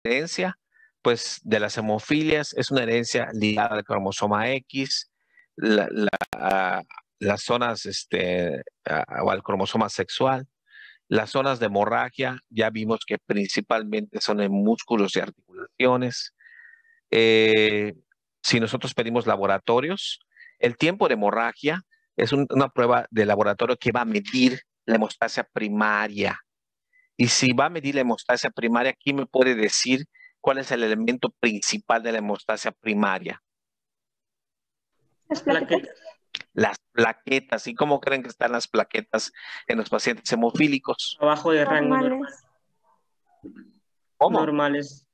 herencia, pues de las hemofilias es una herencia ligada al cromosoma X, las zonas o al cromosoma sexual. Las zonas de hemorragia ya vimos que principalmente son en músculos y articulaciones. Si nosotros pedimos laboratorios, el tiempo de hemorragia es una prueba de laboratorio que va a medir la hemostasia primaria. Y si va a medir la hemostasia primaria, ¿quién me puede decir cuál es el elemento principal de la hemostasia primaria? Las plaquetas. Las plaquetas. ¿Y cómo creen que están las plaquetas en los pacientes hemofílicos? Abajo de rango normal. ¿Cómo? Normales.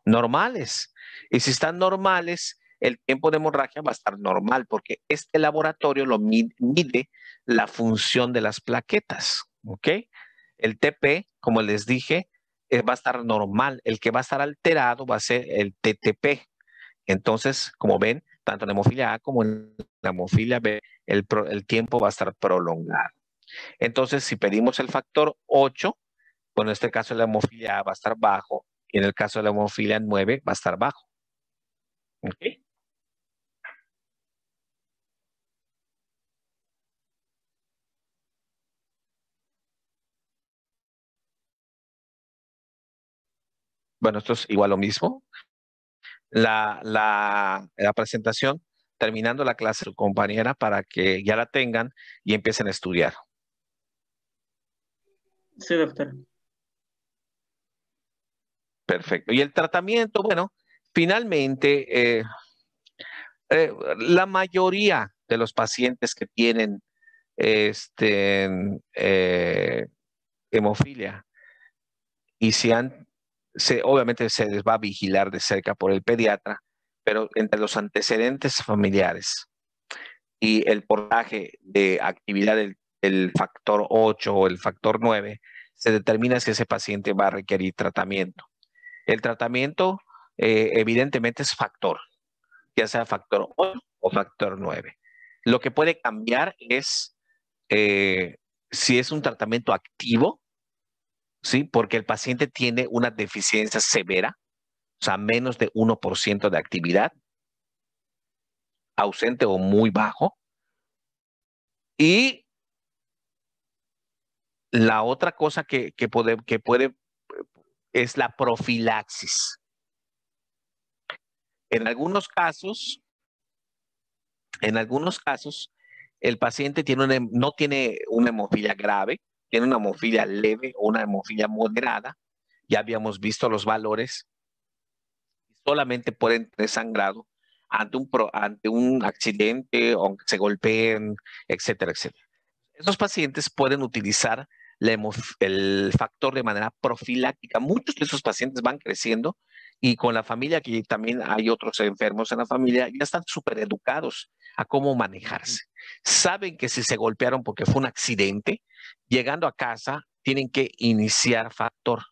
Normales. Y si están normales, el tiempo de hemorragia va a estar normal porque este laboratorio lo mide la función de las plaquetas. ¿Ok? El TP, como les dije, va a estar normal. El que va a estar alterado va a ser el TTP. Entonces, como ven, tanto en la hemofilia A como en la hemofilia B, el tiempo va a estar prolongado. Entonces, si pedimos el factor 8, bueno, en este caso la hemofilia A va a estar bajo y en el caso de la hemofilia 9 va a estar bajo. ¿Ok? Bueno, esto es igual lo mismo. La presentación, terminando la clase, su compañera, para que ya la tengan y empiecen a estudiar. Sí, doctor. Perfecto. Y el tratamiento, bueno, finalmente, la mayoría de los pacientes que tienen hemofilia y obviamente se les va a vigilar de cerca por el pediatra, pero entre los antecedentes familiares y el porcentaje de actividad del factor 8 o el factor 9, se determina si ese paciente va a requerir tratamiento. El tratamiento evidentemente es factor, ya sea factor 8 o factor 9. Lo que puede cambiar es si es un tratamiento activo, ¿sí? Porque el paciente tiene una deficiencia severa, o sea, menos de 1% de actividad, ausente o muy bajo. Y la otra cosa que puede es la profilaxis. En algunos casos, el paciente no tiene una hemofilia grave, tiene una hemofilia leve o una hemofilia moderada. Ya habíamos visto los valores. Solamente pueden tener sangrado ante un accidente o que se golpeen, etcétera, etcétera. Esos pacientes pueden utilizar el factor de manera profiláctica. Muchos de esos pacientes van creciendo y con la familia, que también hay otros enfermos en la familia, ya están súper educados a cómo manejarse. Saben que si se golpearon porque fue un accidente, llegando a casa tienen que iniciar factor.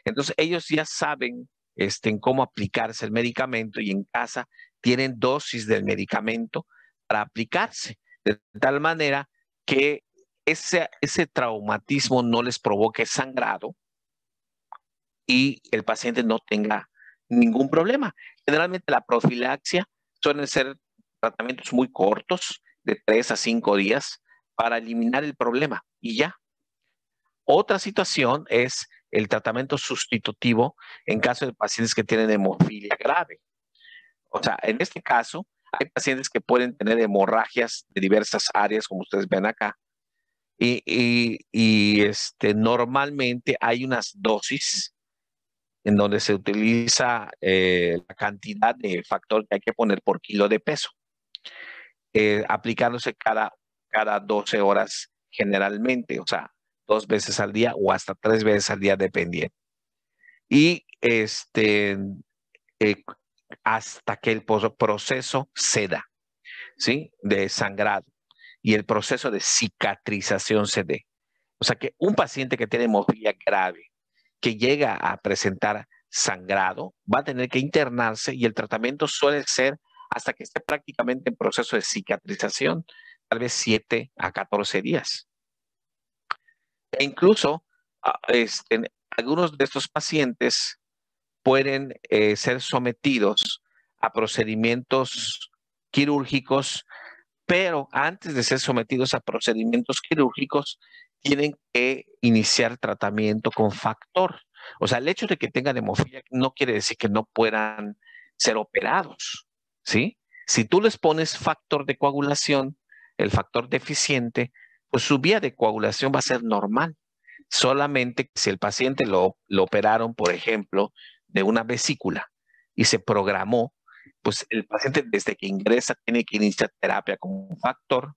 Entonces ellos ya saben en cómo aplicarse el medicamento y en casa tienen dosis del medicamento para aplicarse, de tal manera que ese traumatismo no les provoque sangrado y el paciente no tenga ningún problema. Generalmente la profilaxia suelen ser tratamientos muy cortos, de 3 a 5 días, para eliminar el problema y ya. Otra situación es el tratamiento sustitutivo en caso de pacientes que tienen hemofilia grave. O sea, en este caso, hay pacientes que pueden tener hemorragias de diversas áreas, como ustedes ven acá, normalmente hay unas dosis en donde se utiliza la cantidad de factor que hay que poner por kilo de peso, aplicándose cada 12 horas generalmente, o sea, 2 veces al día o hasta 3 veces al día, dependiendo. Y hasta que el proceso ceda, ¿sí? De sangrado y el proceso de cicatrización se dé. O sea que un paciente que tiene hemofilia grave, que llega a presentar sangrado, va a tener que internarse y el tratamiento suele ser hasta que esté prácticamente en proceso de cicatrización, tal vez 7 a 14 días. E incluso algunos de estos pacientes pueden ser sometidos a procedimientos quirúrgicos, pero antes de ser sometidos a procedimientos quirúrgicos, tienen que iniciar tratamiento con factor. O sea, el hecho de que tengan hemofilia no quiere decir que no puedan ser operados, ¿sí? Si tú les pones factor de coagulación, el factor deficiente, pues su vía de coagulación va a ser normal. Solamente si el paciente lo operaron, por ejemplo, de una vesícula y se programó, pues el paciente desde que ingresa tiene que iniciar terapia con un factor,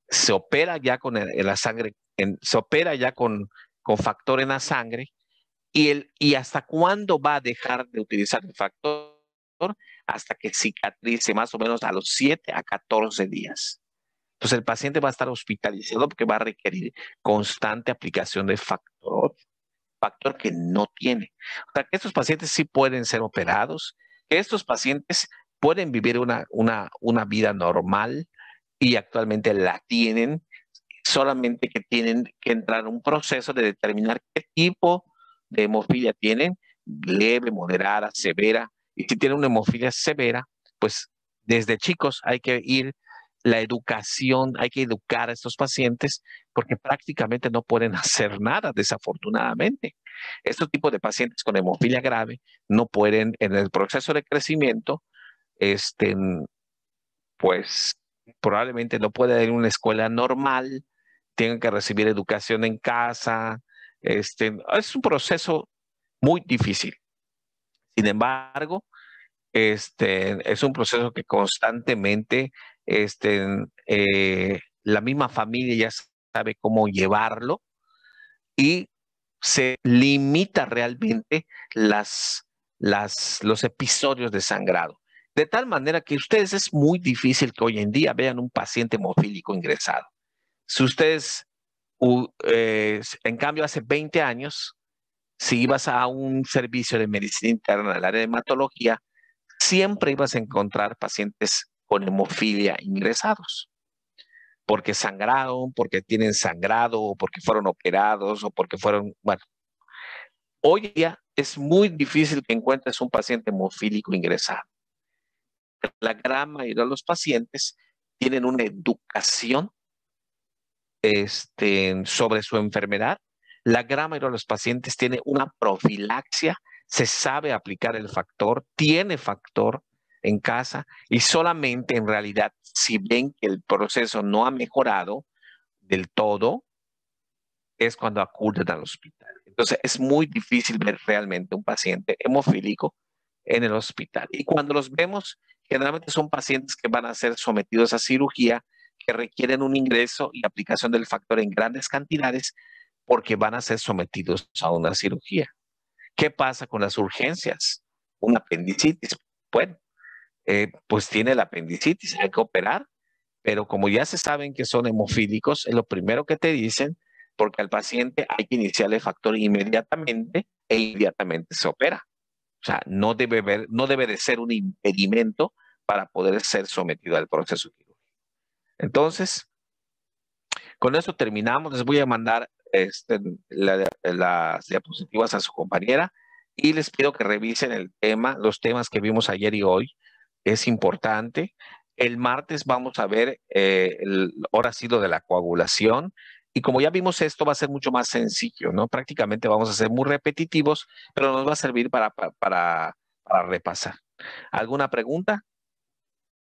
se opera ya con la sangre, se opera ya con factor en la sangre y hasta cuándo va a dejar de utilizar el factor hasta que cicatrice más o menos a los 7 a 14 días. Entonces el paciente va a estar hospitalizado porque va a requerir constante aplicación de factor que no tiene. O sea, que estos pacientes sí pueden ser operados, que estos pacientes pueden vivir una vida normal y actualmente la tienen, solamente que tienen que entrar en un proceso de determinar qué tipo de hemofilia tienen, leve, moderada, severa, y si tienen una hemofilia severa, pues desde chicos hay que ir la educación, hay que educar a estos pacientes porque prácticamente no pueden hacer nada, desafortunadamente. Estos tipos de pacientes con hemofilia grave no pueden, en el proceso de crecimiento, pues probablemente no pueden ir a una escuela normal, tengan que recibir educación en casa. Es un proceso muy difícil. Sin embargo, es un proceso que constantemente la misma familia ya sabe cómo llevarlo y se limita realmente los episodios de sangrado. De tal manera que ustedes es muy difícil que hoy en día vean un paciente hemofílico ingresado. Si ustedes, en cambio, hace 20 años, si ibas a un servicio de medicina interna del área de hematología, siempre ibas a encontrar pacientes con hemofilia ingresados, porque sangraron, porque tienen sangrado, o porque fueron operados, o porque fueron, bueno, hoy día es muy difícil que encuentres un paciente hemofílico ingresado. La gran mayoría de los pacientes tienen una educación sobre su enfermedad. La gran mayoría de los pacientes tiene una profilaxia, se sabe aplicar el factor, tiene factor en casa y solamente en realidad si ven que el proceso no ha mejorado del todo, es cuando acuden al hospital. Entonces es muy difícil ver realmente un paciente hemofílico en el hospital. Y cuando los vemos, generalmente son pacientes que van a ser sometidos a cirugía, que requieren un ingreso y aplicación del factor en grandes cantidades porque van a ser sometidos a una cirugía. ¿Qué pasa con las urgencias? Una apendicitis. Bueno, pues tiene la apendicitis, hay que operar, pero como ya se saben que son hemofílicos, es lo primero que te dicen, porque al paciente hay que iniciarle factor inmediatamente e inmediatamente se opera. O sea, no debe de ser un impedimento para poder ser sometido al proceso quirúrgico. Entonces, con eso terminamos. Les voy a mandar las diapositivas a su compañera y les pido que revisen los temas que vimos ayer y hoy. Es importante. El martes vamos a ver ahora sí lo de la coagulación. Y como ya vimos esto, va a ser mucho más sencillo, ¿no? Prácticamente vamos a ser muy repetitivos, pero nos va a servir para repasar. ¿Alguna pregunta?